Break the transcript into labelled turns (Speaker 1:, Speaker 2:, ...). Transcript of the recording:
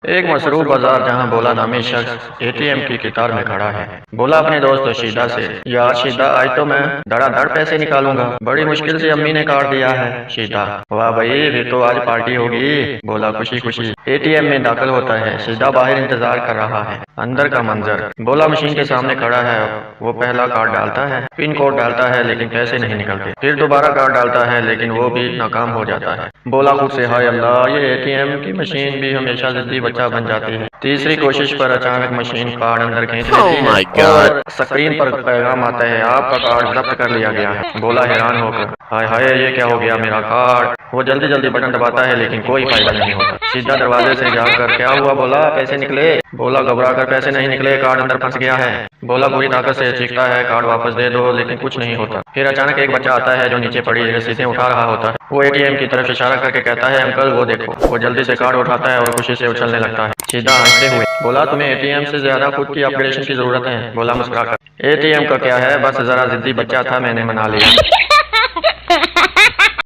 Speaker 1: एक मसरूफ बाजार जहां बोला नामी शख्स एटीएम की कतार में खड़ा है। बोला अपने दोस्त शीदा से, यार शीदा, आज तो मैं धड़ाधड़ पैसे निकालूंगा, बड़ी मुश्किल से अम्मी ने काट दिया है। शीदा, वाह भाई, फिर तो आज पार्टी होगी। बोला खुशी खुशी एटीएम में दाखिल होता है। शीदा बाहर इंतजार कर रहा है। अंदर का मंजर, बोला मशीन के सामने खड़ा है। वो पहला कार्ड डालता है, पिन कोड डालता है, लेकिन पैसे नहीं निकलते। फिर दोबारा कार्ड डालता है, लेकिन वो भी नाकाम हो जाता है। बोला खुद से, हाय अल्लाह, ये एटीएम की मशीन भी हमेशा जिद्दी बच्चा बन जाती है। तीसरी कोशिश पर अचानक मशीन कार्ड अंदर खींच लेती है और स्क्रीन पर पैगाम आता है, आपका कार्ड जब्त कर लिया गया है। बोला हैरान होकर, हाय हाय, ये क्या हो गया मेरा कार्ड। वो जल्दी जल्दी बटन दबाता है, लेकिन कोई फायदा नहीं होता। सीधा दरवाजे से जाकर, क्या हुआ? बोला पैसे निकले। बोला घबरा कर, पैसे नहीं निकले, कार्ड अंदर फंस गया है। बोला पूरी ताकत से चीखता है, कार्ड वापस दे दो, लेकिन कुछ नहीं होता। फिर अचानक एक बच्चा आता है जो नीचे पड़ी रसीदें उठा रहा होता है। वो एटीएम की तरफ इशारा करके कहता है, अंकल वो देखो। वो जल्दी से कार्ड उठाता है और खुशी से उछलने लगता है। सीधा हंसते हुए बोला, तुम्हें एटीएम से ज्यादा खुद की अपग्रेडेशन की जरूरत है। बोला मुस्कुराकर, एटीएम का क्या है, बस जरा जिद्दी बच्चा था, मैंने मना लिया।